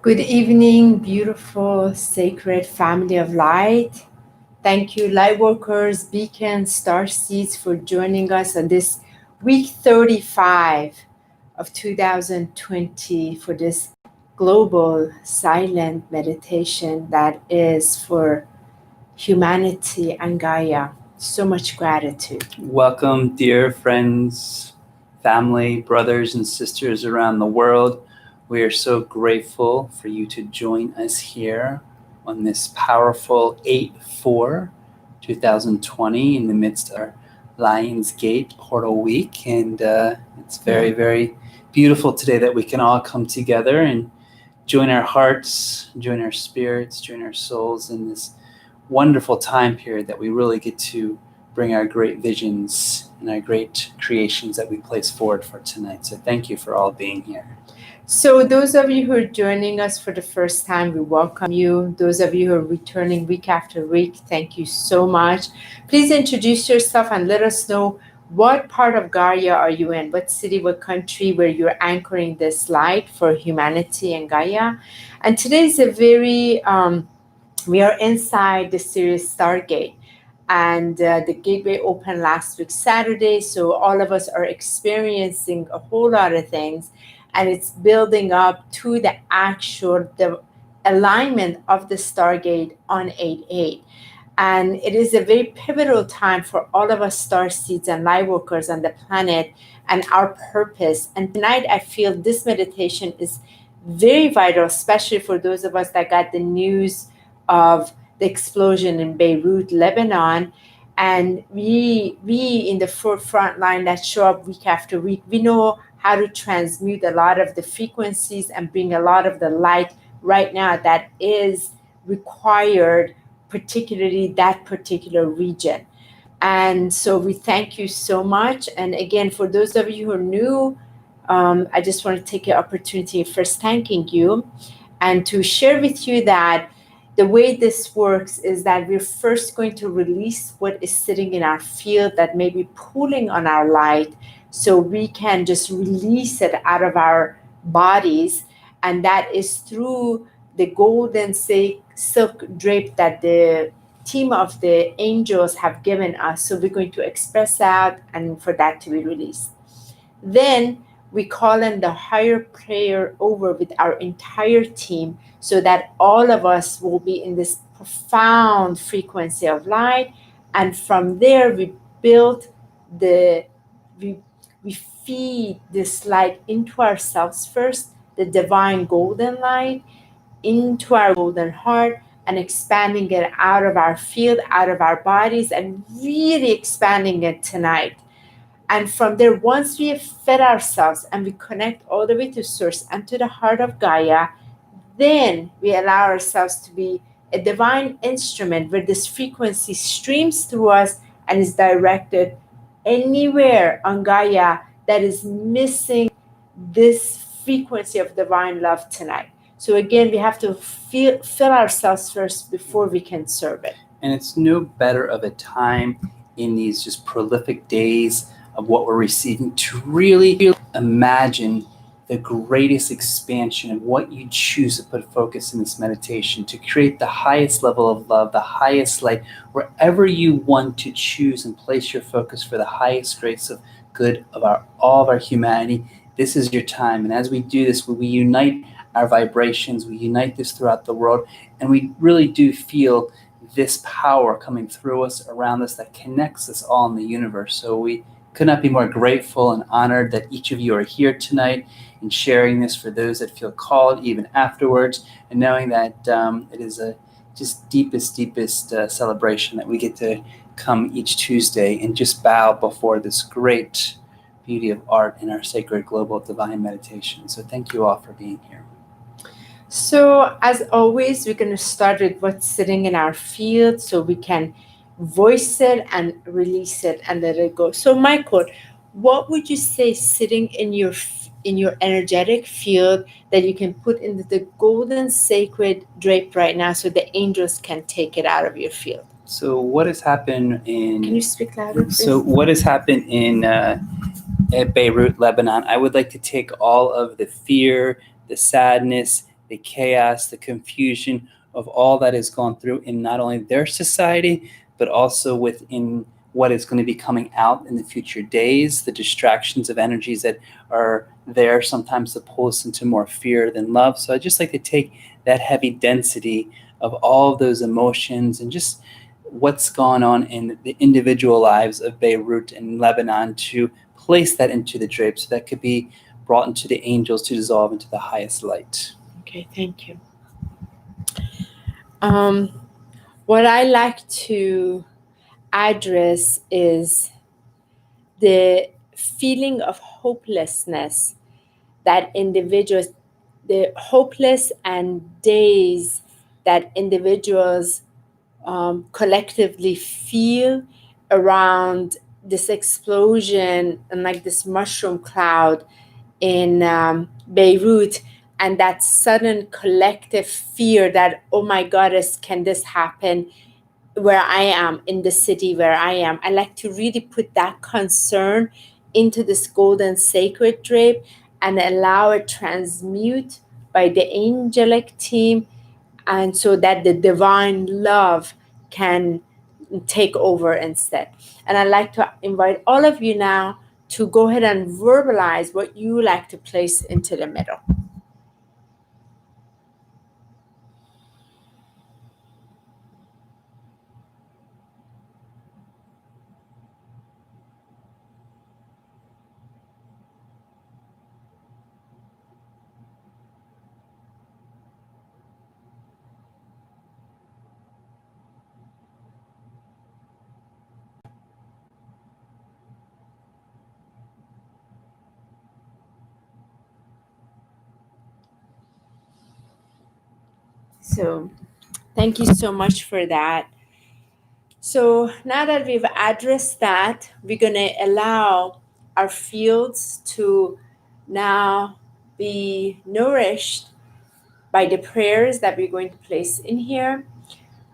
Good evening, beautiful, sacred family of light. Thank you, light workers, beacons, star seeds, for joining us on this week 35 of 2020 for this global silent meditation that is for humanity and Gaia. So much gratitude. Welcome, dear friends, family, brothers, and sisters around the world. We are so grateful for you to join us here on this powerful 8/4/2020 in the midst of our Lion's Gate portal week. And it's very, very beautiful today that we can all come together and join our hearts, join our spirits, join our souls in this wonderful time period that we really get to bring our great visions and our great creations that we place forward for tonight. So thank you for all being here. So those of you who are joining us for the first time, we welcome you. Those of you who are returning week after week, thank you so much. Please introduce yourself and let us know what part of Gaia are you in, what city, what country, where you're anchoring this light for humanity and Gaia. And today is a very, we are inside the series StarGate. And the gateway opened last week, Saturday. So all of us are experiencing a whole lot of things. And it's building up to the alignment of the StarGate on 8/8. And it is a very pivotal time for all of us star seeds and light workers on the planet and our purpose. And tonight I feel this meditation is very vital, especially for those of us that got the news of the explosion in Beirut, Lebanon. And we in the forefront line that show up week after week, we know how to transmute a lot of the frequencies and bring a lot of the light right now that is required, particularly that particular region. And so we thank you so much. And again, for those of you who are new, I just want to take an opportunity first thanking you and to share with you that the way this works is that we're first going to release what is sitting in our field that may be pulling on our light, so we can just release it out of our bodies. And that is through the golden silk drape that the team of the angels have given us. So we're going to express out and for that to be released. Then we call in the higher prayer over with our entire team so that all of us will be in this profound frequency of light. And from there, we build we feed this light into ourselves first, the divine golden light, into our golden heart, and expanding it out of our field, out of our bodies, and really expanding it tonight. And from there, once we have fed ourselves and we connect all the way to source and to the heart of Gaia, then we allow ourselves to be a divine instrument where this frequency streams through us and is directed anywhere on Gaia that is missing this frequency of divine love tonight. So again, we have to fill ourselves first before we can serve it. And it's no better of a time in these just prolific days of what we're receiving to really imagine the greatest expansion of what you choose to put focus in this meditation, to create the highest level of love, the highest light, wherever you want to choose and place your focus for the highest grace of good of all of our humanity. This is your time. And as we do this, we unite our vibrations, we unite this throughout the world, and we really do feel this power coming through us, around us, that connects us all in the universe. So we could not be more grateful and honored that each of you are here tonight and sharing this for those that feel called even afterwards, and knowing that it is a just deepest celebration that we get to come each Tuesday and just bow before this great beauty of art in our sacred global divine meditation. So thank you all for being here. So as always, we're going to start with what's sitting in our field so we can voice it and release it and let it go. So Michael, what would you say sitting in your energetic field that you can put into the golden sacred drape right now so the angels can take it out of your field? So what has happened in... Can you speak louder, please? So what has happened in Beirut, Lebanon, I would like to take all of the fear, the sadness, the chaos, the confusion of all that has gone through in not only their society, but also within what is going to be coming out in the future days, the distractions of energies that are there sometimes to pull us into more fear than love. So I just like to take that heavy density of all of those emotions and just what's gone on in the individual lives of Beirut and Lebanon to place that into the drape so that could be brought into the angels to dissolve into the highest light. Okay, thank you. What I like to address is the feeling of hopelessness that individuals, the hopeless and days that individuals collectively feel around this explosion and like this mushroom cloud in Beirut, and that sudden collective fear that, oh my goddess, can this happen where I am, in the city where I am? I like to really put that concern into this golden sacred drape and allow it transmute by the angelic team, and so that the divine love can take over instead. And I'd like to invite all of you now to go ahead and verbalize what you like to place into the middle. So thank you so much for that. So now that we've addressed that, we're going to allow our fields to now be nourished by the prayers that we're going to place in here.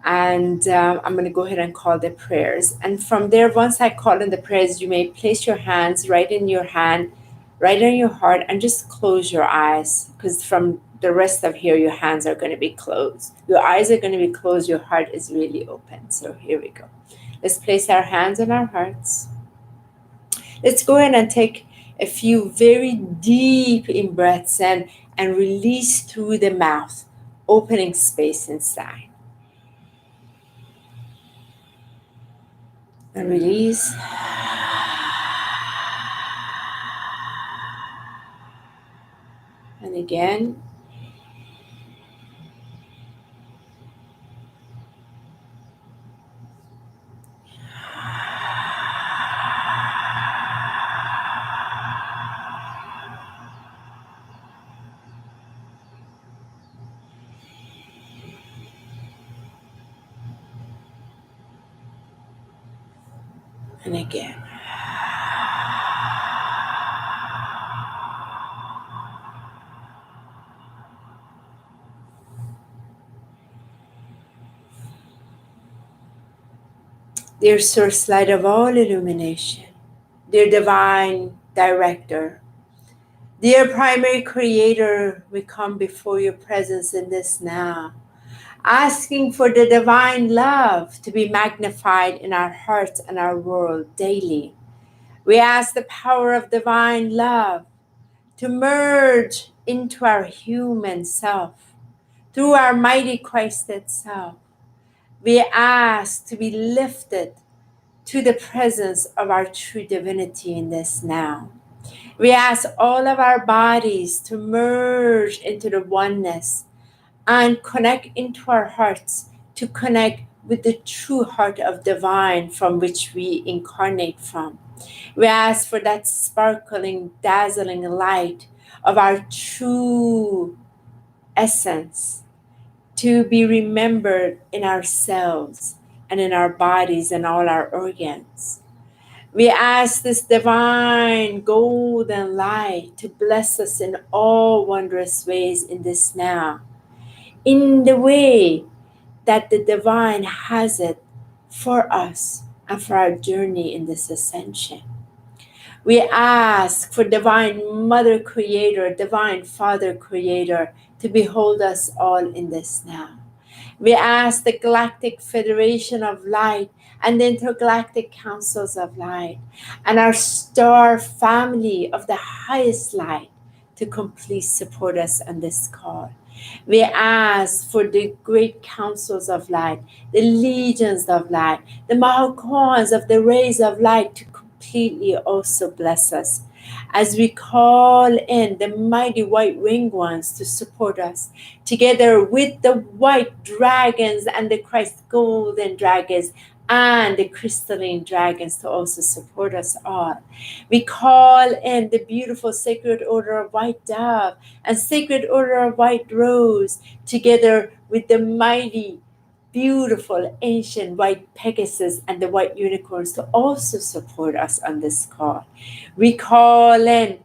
And I'm going to go ahead and call the prayers. And from there, once I call in the prayers, you may place your hands right in your hand, right in your heart, and just close your eyes, because from the rest of here, your hands are going to be closed. Your eyes are going to be closed. Your heart is really open. So here we go. Let's place our hands on our hearts. Let's go ahead and take a few very deep in breaths and release through the mouth, opening space inside. And release. And again. And again. Dear Source Light of all illumination, dear Divine Director, dear Primary Creator, we come before your presence in this now, asking for the divine love to be magnified in our hearts and our world daily. We ask the power of divine love to merge into our human self through our mighty Christ itself. We ask to be lifted to the presence of our true divinity in this now. We ask all of our bodies to merge into the oneness and connect into our hearts, to connect with the true heart of divine from which we incarnate from. We ask for that sparkling, dazzling light of our true essence to be remembered in ourselves and in our bodies and all our organs. We ask this divine golden light to bless us in all wondrous ways in this now, in the way that the divine has it for us and for our journey in this ascension. We ask for Divine Mother Creator, Divine Father Creator to behold us all in this now. We ask the Galactic Federation of Light and the Intergalactic Councils of Light and our star family of the highest light to completely support us on this call. We ask for the great councils of light, the legions of light, the Mahakons of the rays of light to completely also bless us as we call in the mighty white winged ones to support us, together with the white dragons and the Christ golden dragons and the crystalline dragons to also support us all. We call in the beautiful sacred order of white dove and sacred order of white rose, together with the mighty beautiful ancient white Pegasus and the white unicorns to also support us on this call. We call in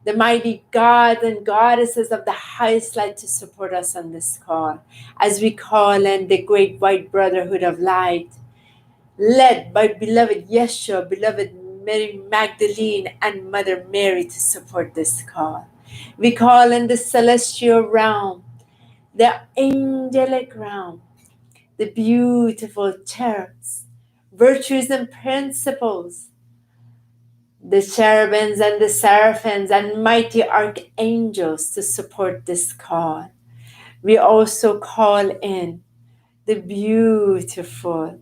the mighty gods and goddesses of the highest light to support us on this call, as we call in the great white brotherhood of light, led by beloved Yeshua, beloved Mary Magdalene, and Mother Mary to support this call. We call in the celestial realm, the angelic realm, the beautiful cherubs, virtues and principles, the cherubims and the seraphims and mighty archangels to support this call. We also call in the beautiful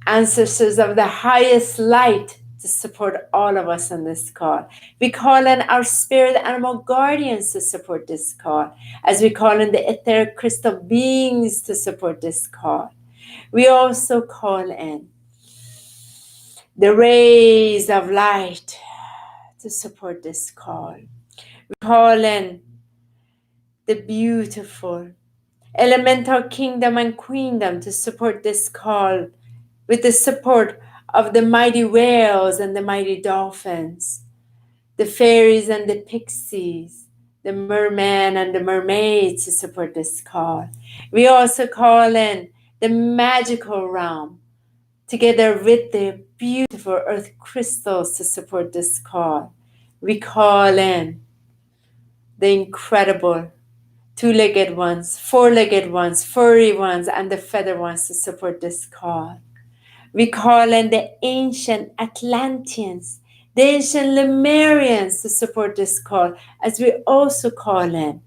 ancestors of the highest light to support all of us on this call. We call in our spirit animal guardians to support this call, as we call in the etheric crystal beings to support this call. We also call in the rays of light to support this call. We call in the beautiful elemental kingdom and queendom to support this call, with the support of the mighty whales and the mighty dolphins, the fairies and the pixies, the merman and the mermaids to support this call. We also call in the magical realm, together with the beautiful earth crystals to support this call. We call in the incredible two-legged ones, four-legged ones, furry ones, and the feather ones to support this call. We call in the ancient Atlanteans, the ancient Lemurians to support this call, as we also call in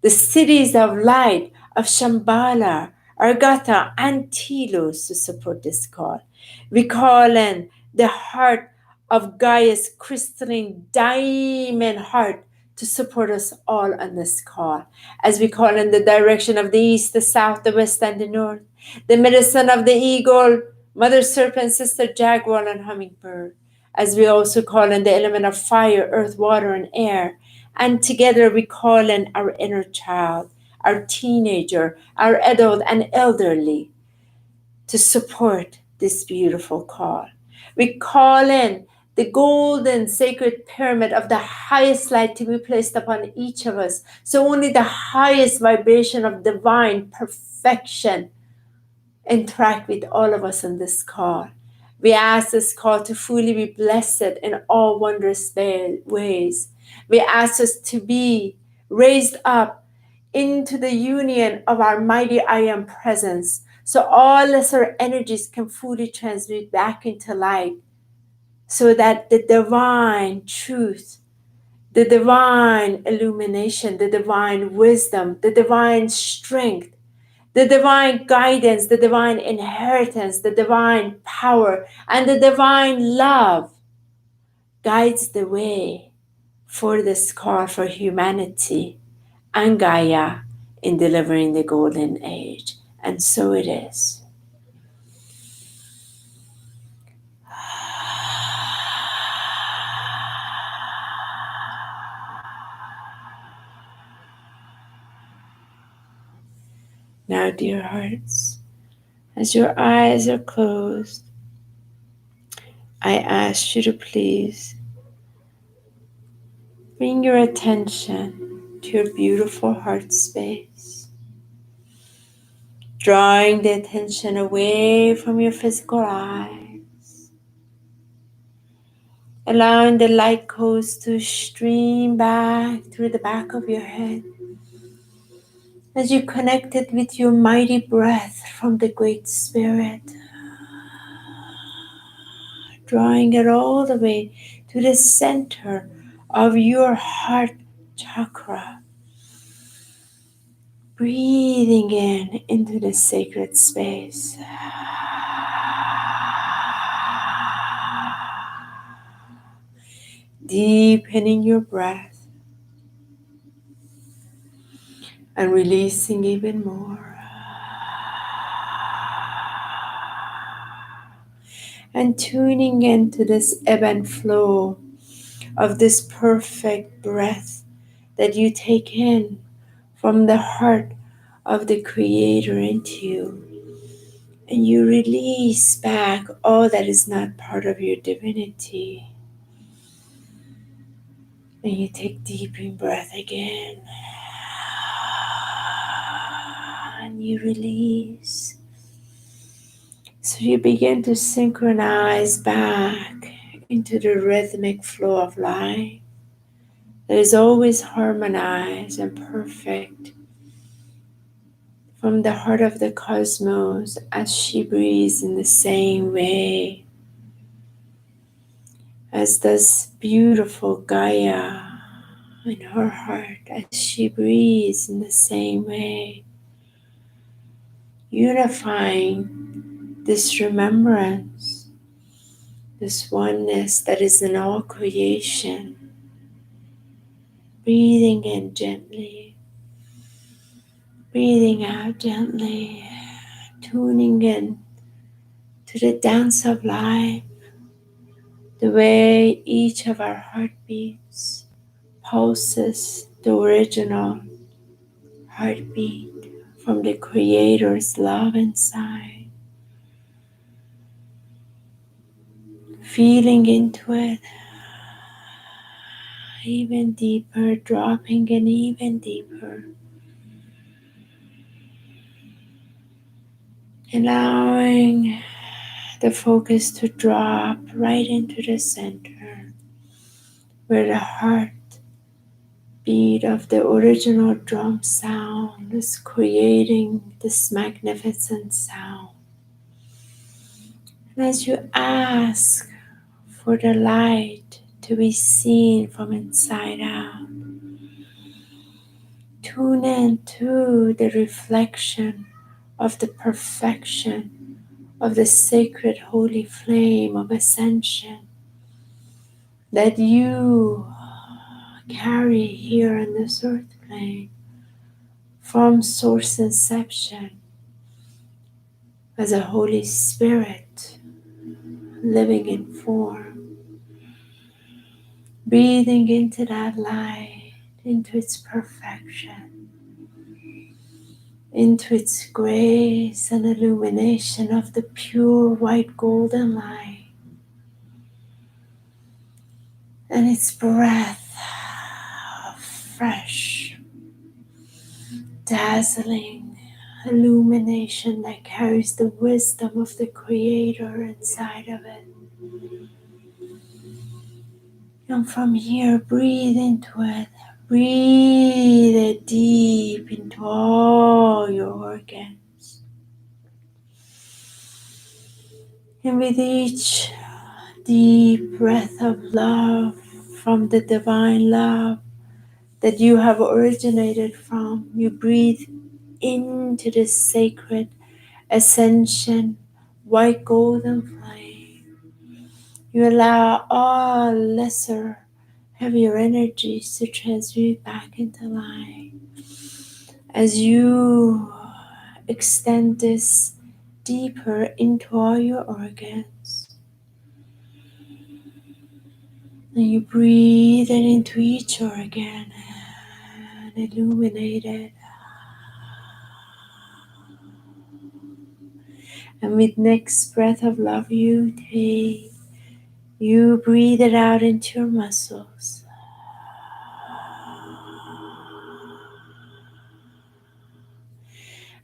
the cities of light of Shambhala, Argata, and Telos to support this call. We call in the heart of Gaia's crystalline diamond heart to support us all on this call, as we call in the direction of the east, the south, the west, and the north, the medicine of the eagle, mother serpent, sister jaguar, and hummingbird, as we also call in the element of fire, earth, water, and air. And together we call in our inner child, our teenager, our adult, and elderly to support this beautiful call. We call in the golden sacred pyramid of the highest light to be placed upon each of us, so only the highest vibration of divine perfection interact with all of us in this call. We ask this call to fully be blessed in all wondrous ways. We ask us to be raised up into the union of our mighty I Am presence, so all lesser energies can fully transmute back into light, so that the divine truth, the divine illumination, the divine wisdom, the divine strength, the divine guidance, the divine inheritance, the divine power, and the divine love guides the way for this call for humanity and Gaia in delivering the golden age. And so it is. Now, dear hearts, as your eyes are closed, I ask you to please bring your attention to your beautiful heart space, drawing the attention away from your physical eyes allowing the light codes to stream back through the back of your head as you connect it with your mighty breath from the Great Spirit, drawing it all the way to the center of your heart chakra. Breathing in into the sacred space. Deepening your breath and releasing even more. And tuning into this ebb and flow of this perfect breath that you take in from the heart of the Creator into you. And you release back all that is not part of your divinity. And you take deep in breath again. And you release. So you begin to synchronize back into the rhythmic flow of life that is always harmonized and perfect from the heart of the cosmos as she breathes in the same way as does beautiful Gaia in her heart as she breathes in the same way, unifying this remembrance, this oneness that is in all creation. Breathing in gently, breathing out gently, tuning in to the dance of life, the way each of our heartbeats pulses the original heartbeat from the Creator's love inside. Feeling into it even deeper, dropping in even deeper. Allowing the focus to drop right into the center where the heart beat of the original drum sound is creating this magnificent sound. And as you ask for the light to be seen from inside out, tune in to the reflection of the perfection of the sacred holy flame of ascension that you carry here on this earth plane from source inception as a Holy Spirit living in form, breathing into that light, into its perfection, into its grace and illumination of the pure white golden light, and its breath of fresh, dazzling illumination that carries the wisdom of the Creator inside of it. And from here, breathe into it. Breathe it deep into all your organs. And with each deep breath of love from the divine love that you have originated from, you breathe into the sacred ascension white golden flame. You allow all lesser, heavier energies to transmute back into light as you extend this deeper into all your organs. And you breathe it into each organ and illuminate it. And with next breath of love you take, you breathe it out into your muscles.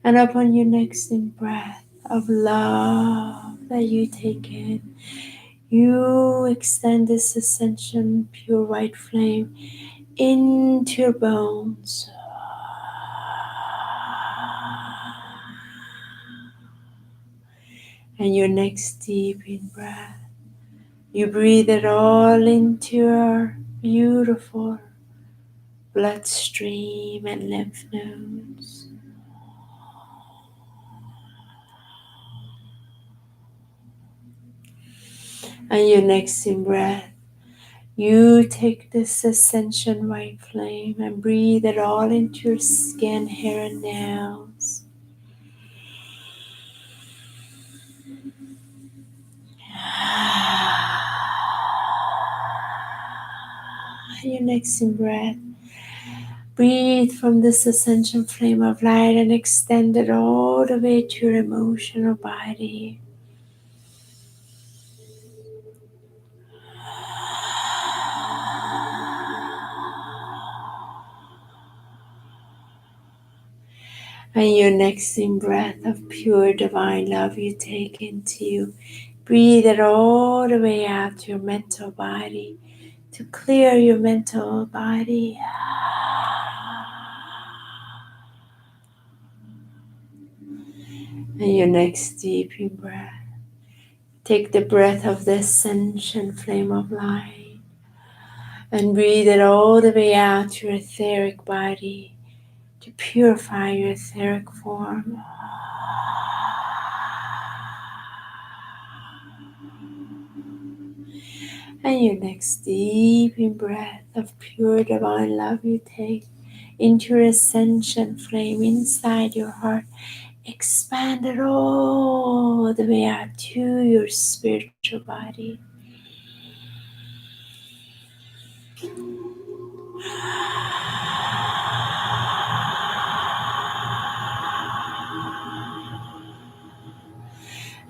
And upon your next in breath of love that you take in, You extend this ascension, pure white flame, into your bones. And your next deep in breath, you breathe it all into your beautiful bloodstream and lymph nodes. And your next in breath, you take this ascension white flame and breathe it all into your skin, hair, and nails. And your next in breath, breathe from this ascension flame of light and extend it all the way to your emotional body. And your next in breath of pure divine love you take into you. Breathe it all the way out to your mental body to clear your mental body. And your next deep in breath. Take the breath of the ascension flame of light and breathe it all the way out to your etheric body to purify your etheric form. And your next deep in breath of pure divine love you take into your ascension flame inside your heart. Expand it all the way out to your spiritual body.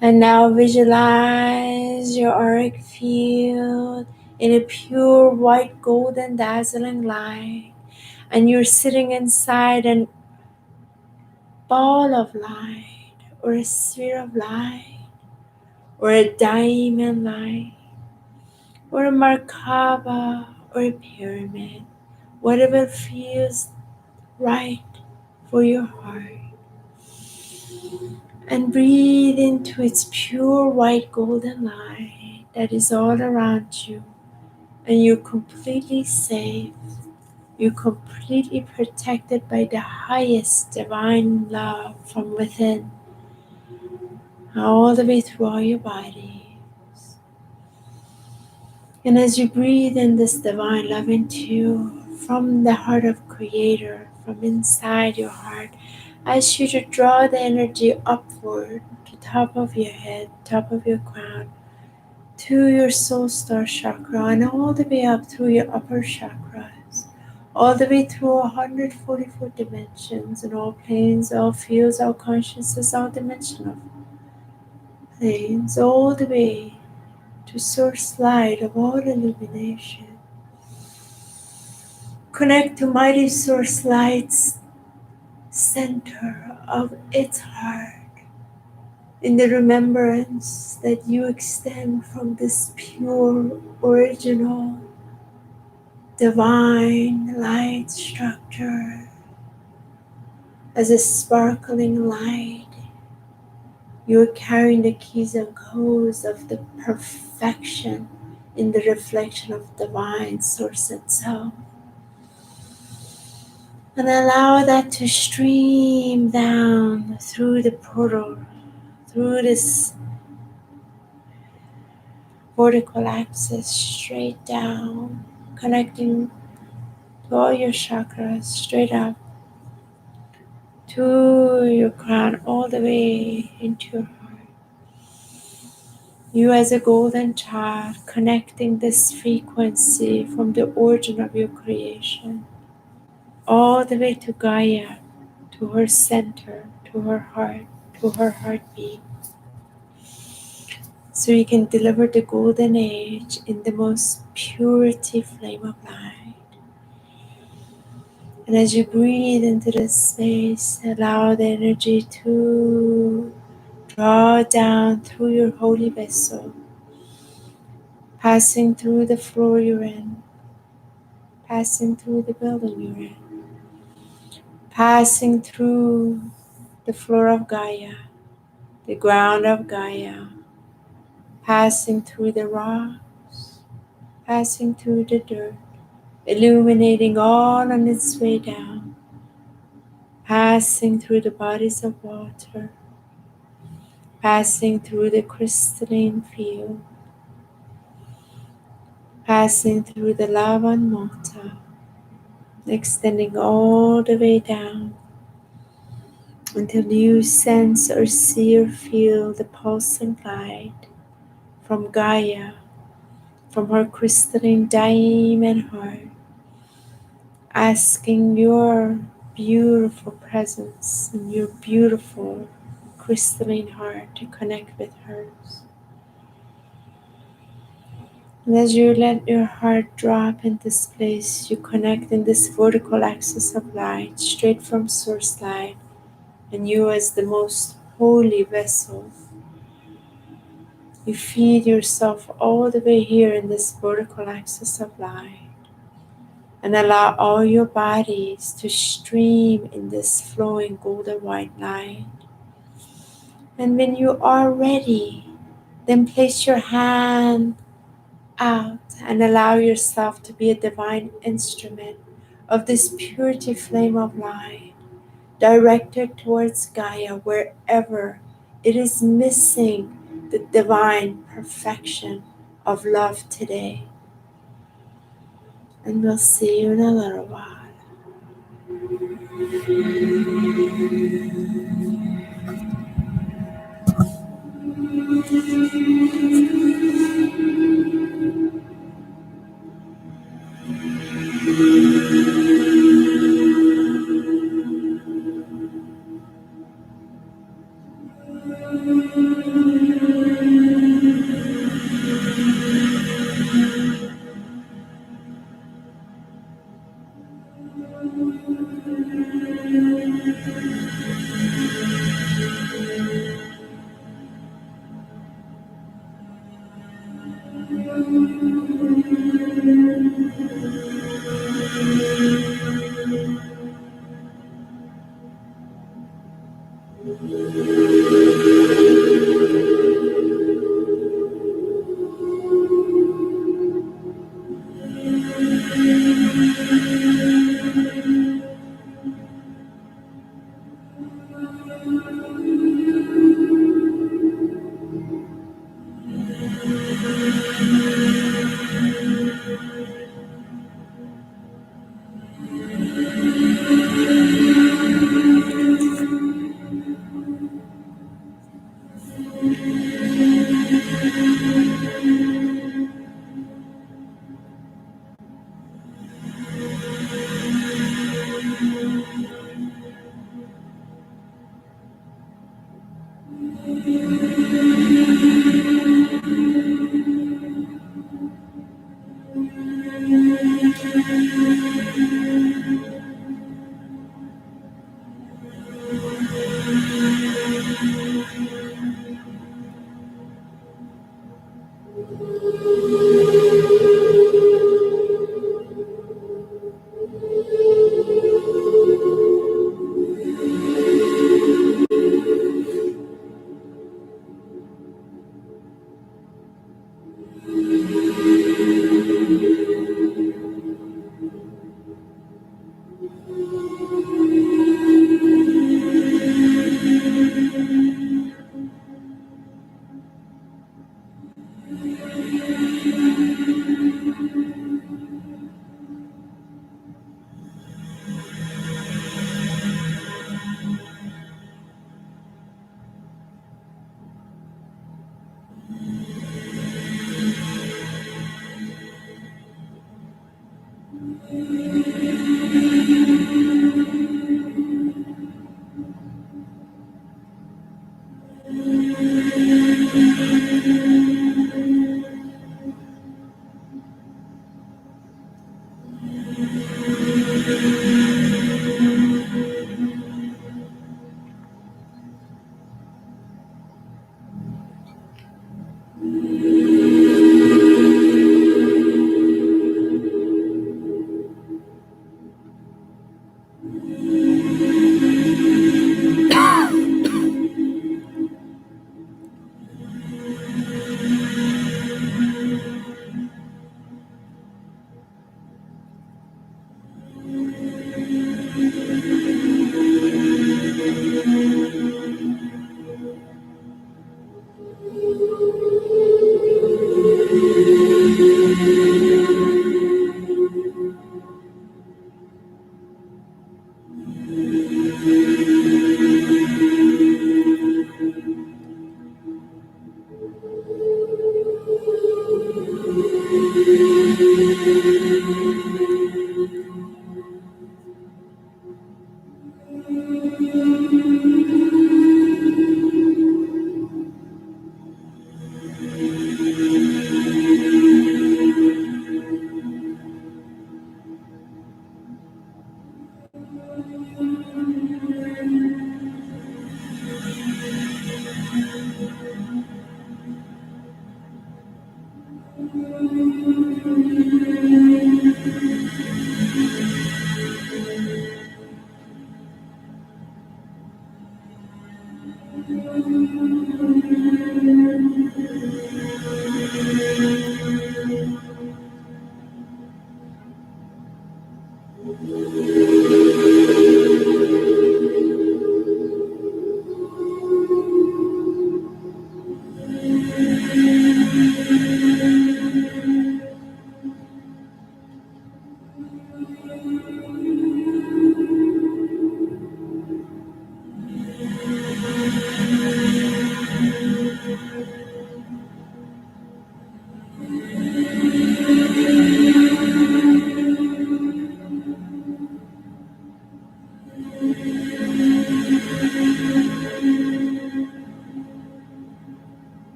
And now visualize your auric field in a pure white golden dazzling light. And you're sitting inside an ball of light or a sphere of light or a diamond light or a Merkaba or a pyramid. Whatever feels right for your heart. And breathe into its pure white golden light that is all around you. And you're completely safe. You're completely protected by the highest divine love from within, all the way through all your body. And as you breathe in this divine love into you, from the heart of Creator, from inside your heart, I ask you to draw the energy upward to top of your head, top of your crown, to your soul star chakra, and all the way up through your upper chakras, all the way through 144 dimensions and all planes, all fields, all consciousness, all dimensional planes, all the way to source light of all illumination. Connect to mighty source light's center of its heart in the remembrance that you extend from this pure, original, divine light structure as a sparkling light. You are carrying the keys and codes of the perfection in the reflection of divine source itself. And allow that to stream down through the portal, through this vertical axis, straight down, connecting to all your chakras, straight up to your crown, all the way into your heart. You as a golden child, connecting this frequency from the origin of your creation, all the way to Gaia, to her center, to her heart, to her heartbeat. So you can deliver the golden age in the most purity flame of light. And as you breathe into this space, allow the energy to draw down through your holy vessel passing through the floor you're in, passing through the building you're in, passing through the floor of Gaia, the ground of Gaia, passing through the rocks, passing through the dirt, illuminating all on its way down, passing through the bodies of water, passing through the crystalline field, passing through the lava and mota, extending all the way down until you sense or see or feel the pulsing light from Gaia, from her crystalline diamond heart, asking your beautiful presence and your beautiful crystalline heart to connect with hers. And as you let your heart drop in this place, you connect in this vertical axis of light, straight from source light, and you as the most holy vessel. You feed yourself all the way here in this vertical axis of light, and allow all your bodies to stream in this flowing golden white light. And when you are ready, then place your hand out and allow yourself to be a divine instrument of this purity flame of light, directed towards Gaia wherever it is missing the divine perfection of love today. And we'll see you in a little while.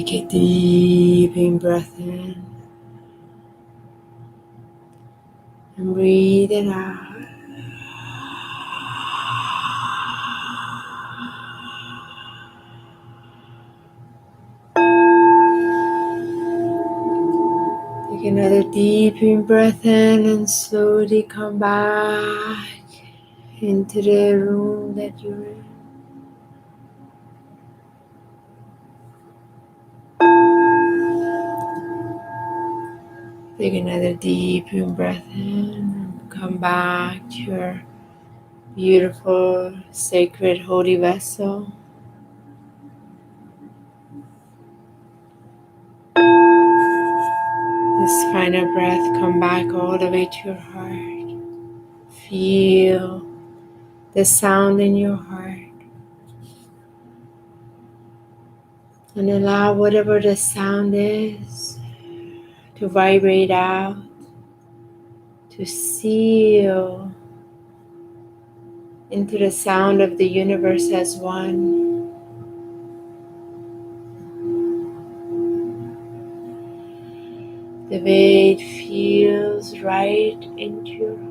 Take a deep in breath in and breathe it out. Take another deep in breath in and slowly come back into the room that you're in. Take another deep in breath in and come back to your beautiful, sacred, holy vessel. This final breath, come back all the way to your heart. Feel the sound in your heart and allow whatever the sound is to vibrate out, to seal into the sound of the universe as one. The way it feels right into your heart.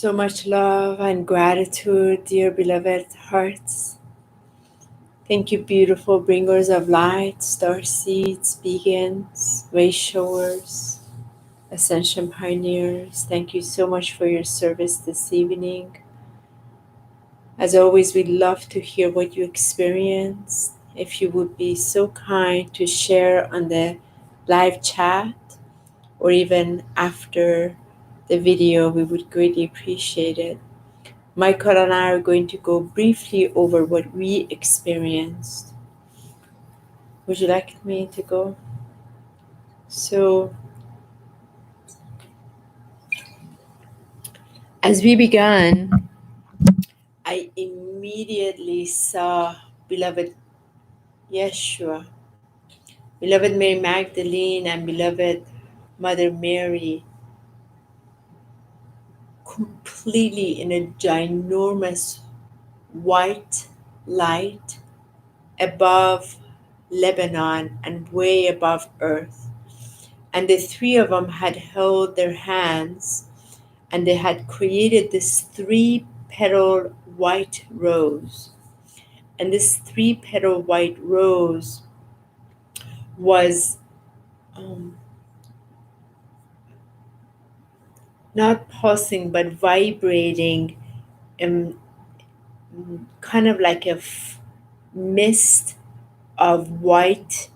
So much love and gratitude, dear beloved hearts. Thank you, beautiful bringers of light, star seeds, beacons, way showers, ascension pioneers. Thank you so much for your service this evening. As always, we'd love to hear what you experienced. If you would be so kind to share on the live chat or even after the video, we would greatly appreciate it. Michael and I are going to go briefly over what we experienced. Would you like me to go? So, as we began, I immediately saw beloved Yeshua, beloved Mary Magdalene, and beloved Mother Mary completely in a ginormous white light above Lebanon and way above earth. And the three of them had held their hands and they had created this 3-petal white rose. And this 3-petal white rose was not pulsing but vibrating, um, kind of like a mist of white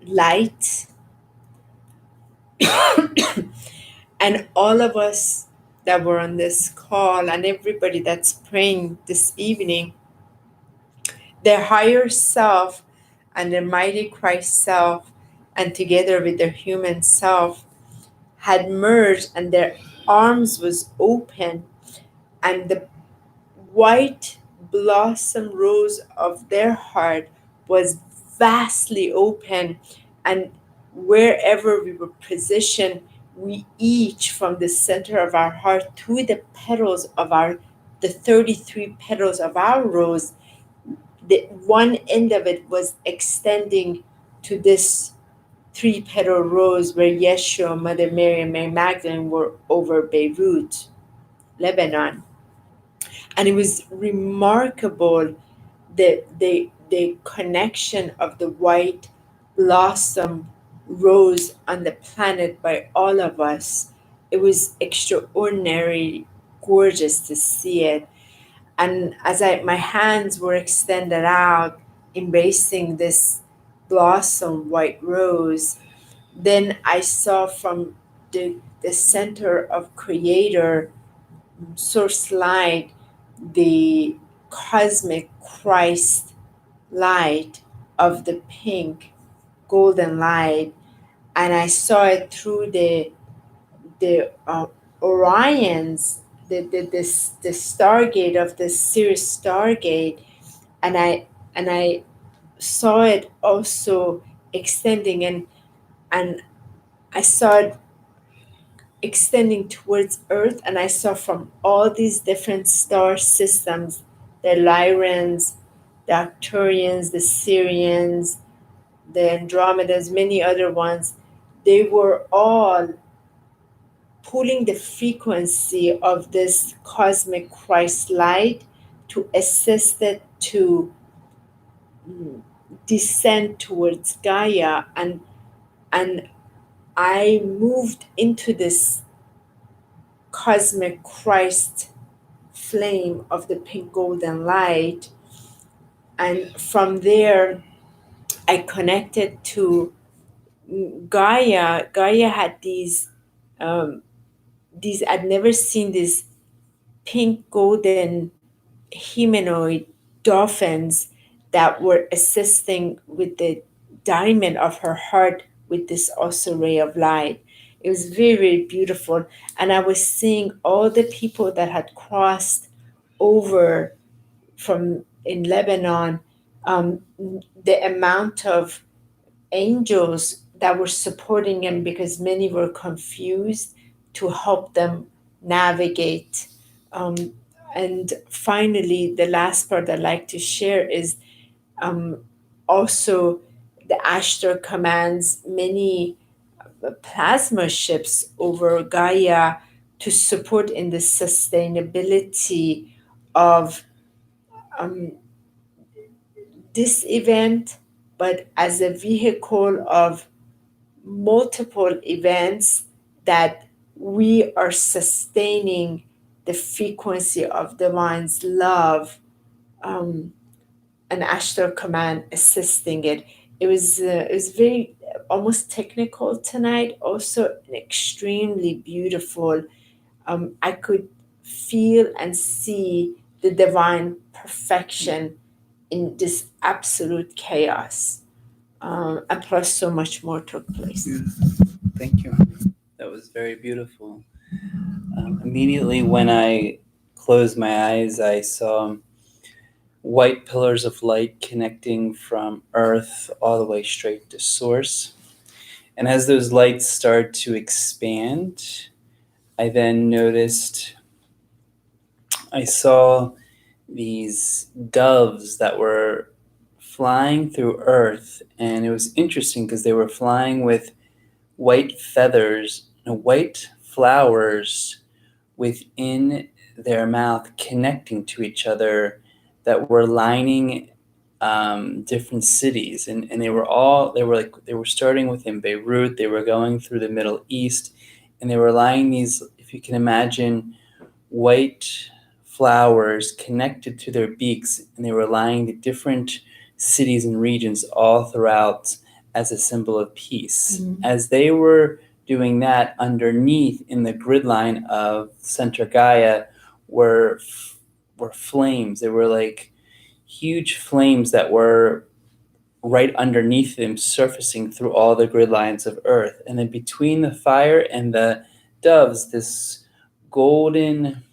light. And all of us that were on this call and everybody that's praying this evening, their higher self and their mighty Christ self, and together with their human self, had merged, and their arms was open, and the white blossom rose of their heart was vastly open. And wherever we were positioned, we each from the center of our heart to the petals of the 33 petals of our rose, the one end of it was extending to this 3-petal rose where Yeshua, Mother Mary, and Mary Magdalene were over Beirut, Lebanon. And it was remarkable, the connection of the white blossom rose on the planet by all of us. It was extraordinary, gorgeous to see it. And as my hands were extended out, embracing this blossom white rose, then I saw from the center of Creator, Source Light, the cosmic Christ light of the pink golden light, and I saw it through the Orions, the StarGate of the Sirius StarGate, and I saw it also extending, and I saw it extending towards Earth, and I saw from all these different star systems, the Lyrans, the Arcturians, the Sirians, the Andromedas, many other ones, they were all pulling the frequency of this cosmic Christ light to assist it to descend towards Gaia. And I moved into this cosmic Christ flame of the pink golden light, and from there I connected to Gaia had these I'd never seen these pink golden humanoid dolphins that were assisting with the diamond of her heart with this also ray of light. It was very, very beautiful. And I was seeing all the people that had crossed over from in Lebanon, the amount of angels that were supporting him, because many were confused, to help them navigate. Um, and finally, the last part I'd like to share is also the Ashtar commands many plasma ships over Gaia to support in the sustainability of this event, but as a vehicle of multiple events that we are sustaining the frequency of divine's love, an Ashtar command assisting it. It was very almost technical tonight, also extremely beautiful. I could feel and see the divine perfection in this absolute chaos. And plus, so much more took place. Thank you. That was very beautiful. Immediately when I closed my eyes, I saw white pillars of light connecting from Earth all the way straight to Source. And as those lights start to expand, I then noticed I saw these doves that were flying through Earth. And it was interesting because they were flying with white feathers and white flowers within their mouth, connecting to each other that were lining different cities, and they were starting within Beirut. They were going through the Middle East, and they were lining these, if you can imagine, white flowers connected to their beaks, and they were lining the different cities and regions all throughout as a symbol of peace. Mm. As they were doing that, underneath in the grid line of center Gaia were flames. They were like huge flames that were right underneath them, surfacing through all the grid lines of Earth. And then between the fire and the doves, this golden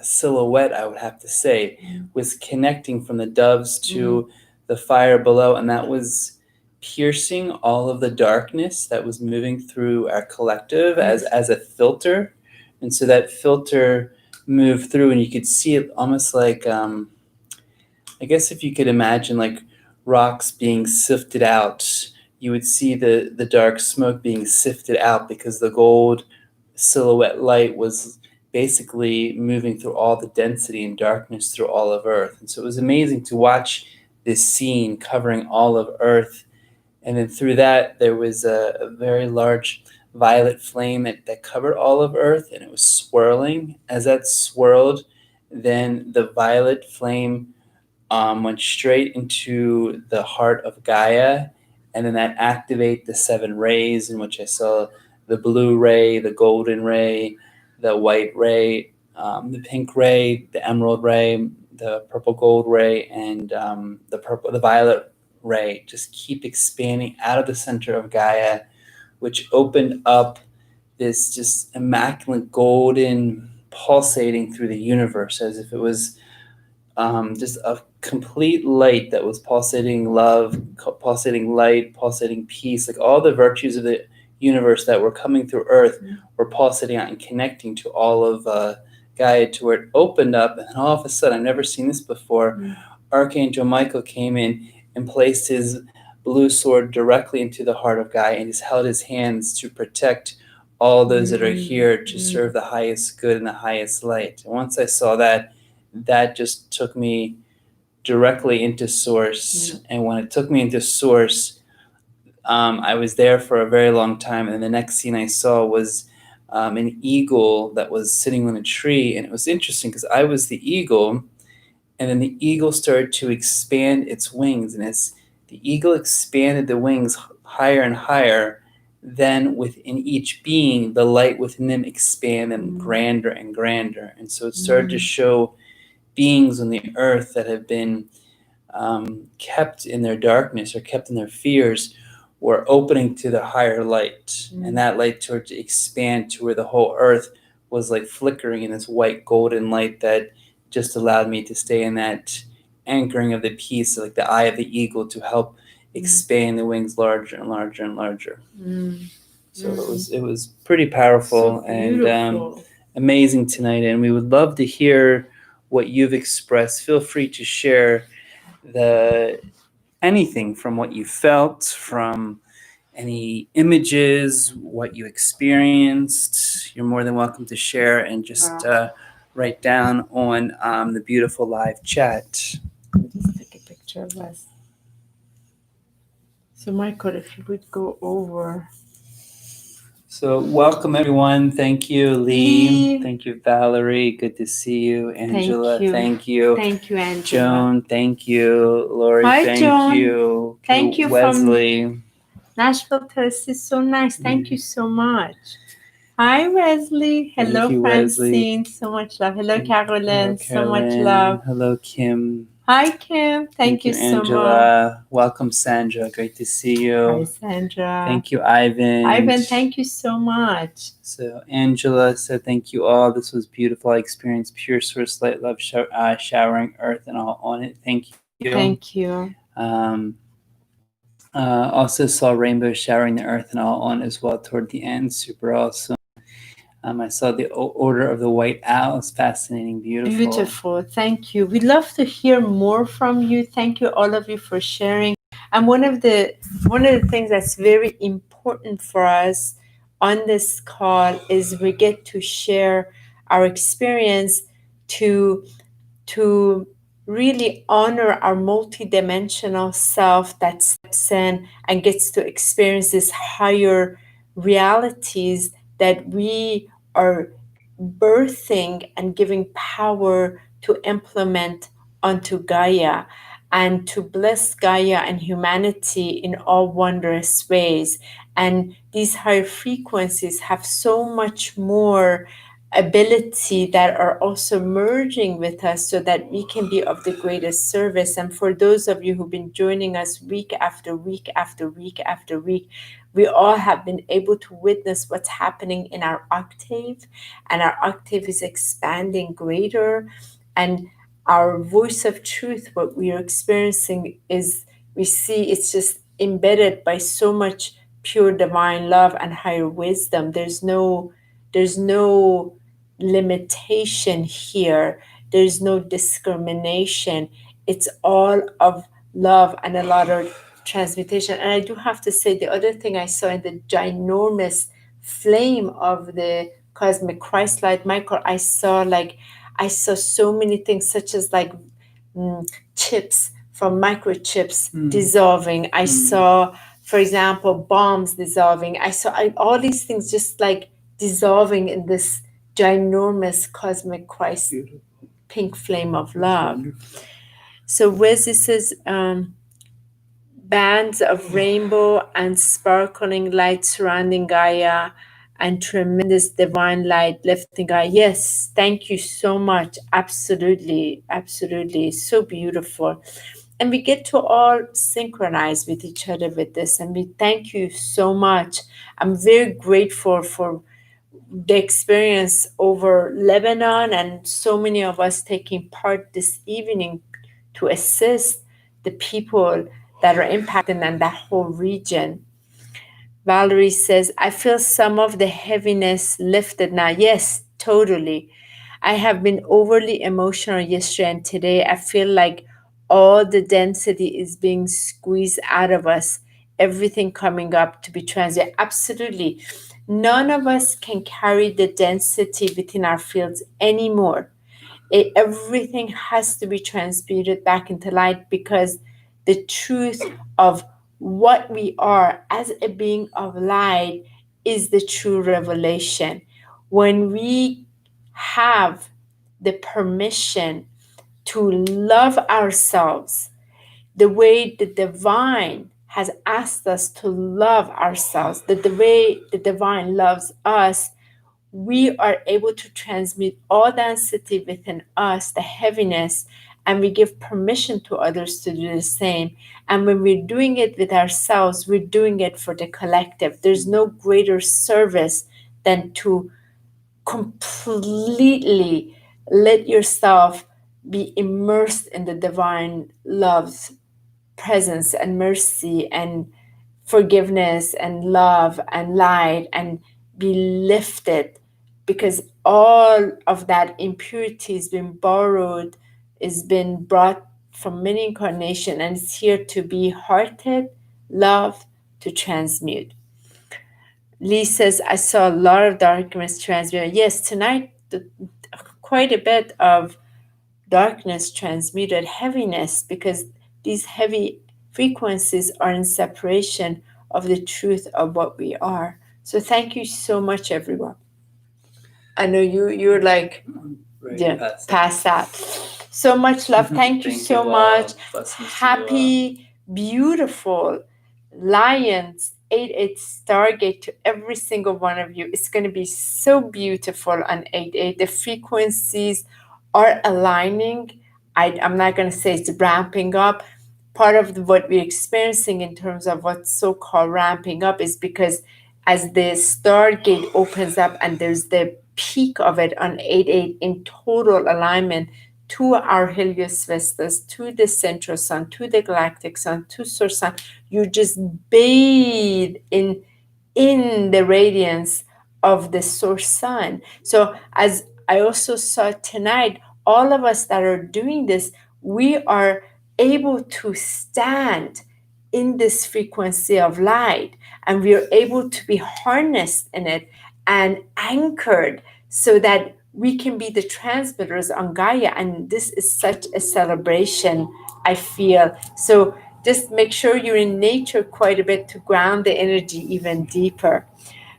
silhouette, I would have to say, was connecting from the doves to the fire below, and that was piercing all of the darkness that was moving through our collective as a filter. And so that filter moved through, and you could see it almost like, I guess if you could imagine like rocks being sifted out, you would see the dark smoke being sifted out because the gold silhouette light was basically moving through all the density and darkness through all of Earth. And so it was amazing to watch this scene covering all of Earth. And then through that, there was a very large violet flame that covered all of Earth, and it was swirling. As that swirled, then the violet flame went straight into the heart of Gaia, and then that activate the 7 rays, in which I saw the blue ray, the golden ray, the white ray, the pink ray, the emerald ray, the purple gold ray, and the violet ray just keep expanding out of the center of Gaia, which opened up this just immaculate golden pulsating through the universe as if it was just a complete light that was pulsating love, pulsating light, pulsating peace, like all the virtues of the universe that were coming through Earth were pulsating out and connecting to all of Gaia, to where it opened up, and all of a sudden, I've never seen this before, Archangel Michael came in and placed his blue sword directly into the heart of Gaia, and he's held his hands to protect all those that are here to serve the highest good and the highest light. And once I saw that, that just took me directly into Source. And when it took me into Source, I was there for a very long time. And the next scene I saw was an eagle that was sitting on a tree. And it was interesting because I was the eagle, and then the eagle started to expand its wings. And as the eagle expanded the wings higher and higher, then within each being, the light within them expanded grander and grander. And so it started to show beings on the earth that have been kept in their darkness or kept in their fears were opening to the higher light. And that light started to expand to where the whole earth was like flickering in this white golden light that just allowed me to stay in that anchoring of the peace, like the eye of the eagle, to help expand the wings larger and larger and larger. So it was pretty powerful and amazing tonight, and we would love to hear what you've expressed. Feel free to share anything from what you felt, from any images, what you experienced. You're more than welcome to share, and just write down on the beautiful live chat. Just take a picture of us. So Michael, if you would go over. So welcome everyone. Thank you, Lee. Thank you, Valerie. Good to see you. Angela, thank you. Thank you, Angela. Joan, thank you. Lori, Hi, thank Joan. you. Thank you, Wesley. From Nashville, Tennessee. So nice. Thank you so much. Hi, Wesley. Hello, you, Francine. Wesley. So much love. Hello, Caroline. Hello, So much love. Hello, Kim. Hi, Kim. Thank you so Angela. much. Welcome, Sandra. Great to see you. Hi, Sandra. Thank you, Ivan. Ivan, thank you so much. So Angela said, thank you all. This was beautiful. I experienced pure source light love showering earth and all on it. Thank you. Thank you. Also saw rainbow showering the earth and all on as well toward the end. Super awesome. I saw the order of the white owl. It's fascinating, beautiful. Beautiful. Thank you. We'd love to hear more from you. Thank you, all of you, for sharing. And one of the things that's very important for us on this call is we get to share our experience to to really honor our multidimensional self that steps in and gets to experience these higher realities that we are birthing and giving power to implement onto Gaia, and to bless Gaia and humanity in all wondrous ways. And these higher frequencies have so much more ability that are also merging with us so that we can be of the greatest service. And for those of you who've been joining us week after week after week after week, we all have been able to witness what's happening in our octave, and our octave is expanding greater. And our voice of truth, what we are experiencing, is we see it's just embedded by so much pure divine love and higher wisdom. There's no limitation here. There's no discrimination. It's all of love and a lot of transmutation. And I do have to say, the other thing I saw in the ginormous flame of the cosmic Christ light, Michael, I saw so many things, such as chips from microchips dissolving. I saw, for example, bombs dissolving. I saw all these things just like dissolving in this ginormous cosmic Christ Beautiful. pink flame of love. So Wes, it says bands of rainbow and sparkling light surrounding Gaia, and tremendous divine light lifting Gaia. Yes, thank you so much. Absolutely, absolutely. So beautiful. And we get to all synchronize with each other with this. And we thank you so much. I'm very grateful for the experience over Lebanon and so many of us taking part this evening to assist the people that are impacted in that whole region. Valerie says, I feel some of the heaviness lifted now. Yes, totally. I have been overly emotional yesterday and today. I feel like all the density is being squeezed out of us, everything coming up to be transmuted. Absolutely. None of us can carry the density within our fields anymore. Everything has to be transmuted back into light, because the truth of what we are as a being of light is the true revelation. When we have the permission to love ourselves the way the divine has asked us to love ourselves, the way the divine loves us, we are able to transmute all density within us, the heaviness, and we give permission to others to do the same. And when we're doing it with ourselves, we're doing it for the collective. There's no greater service than to completely let yourself be immersed in the divine love's presence and mercy and forgiveness and love and light, and be lifted, because all of that impurity has been borrowed, has been brought from many incarnations, and it's here to be hearted, loved, to transmute. Lee says, I saw a lot of darkness transmuted. Yes, tonight, quite a bit of darkness transmuted, heaviness, because these heavy frequencies are in separation of the truth of what we are. So thank you so much, everyone. I know you're like past that. So much love. Thank you so much. Happy, beautiful Lions 8/8 StarGate to every single one of you. It's going to be so beautiful on 8/8. The frequencies are aligning. I'm not going to say it's ramping up. Part of what we're experiencing in terms of what's so-called ramping up is because as the StarGate opens up and there's the peak of it on 8/8 in total alignment to our Helios Vestas, to the Central Sun, to the Galactic Sun, to Source Sun, you just bathe in the radiance of the Source Sun. So as I also saw tonight, all of us that are doing this, we are able to stand in this frequency of light, and we are able to be harnessed in it and anchored, so that we can be the transmitters on Gaia. And this is such a celebration, I feel. So just make sure you're in nature quite a bit to ground the energy even deeper.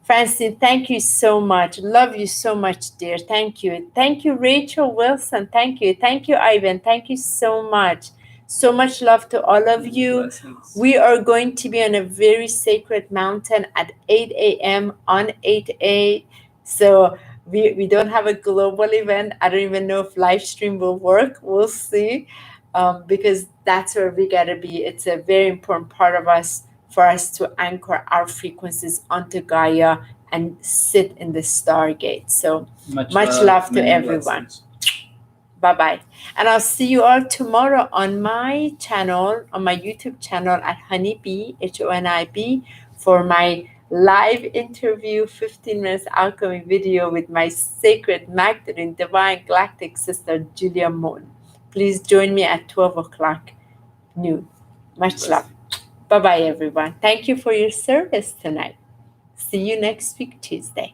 Francine, thank you so much. Love you so much, dear. Thank you. Thank you, Rachel Wilson. Thank you. Thank you, Ivan. Thank you so much. So much love to all of you. Blessings. We are going to be on a very sacred mountain at 8 a.m. on 8/8. So we don't have a global event. I don't even know if live stream will work. We'll see. Because that's where we got to be. It's a very important part of us for us to anchor our frequencies onto Gaia and sit in the StarGate. So much love to many everyone. blessings. Bye-bye. And I'll see you all tomorrow on my channel, on my YouTube channel at HoniB, HoniB, for my live interview, 15 minutes alchemy video with my sacred Magdalene, divine galactic sister, Julia Moon. Please join me at 12 o'clock noon. Much love. Bye-bye, everyone. Thank you for your service tonight. See you next week, Tuesday.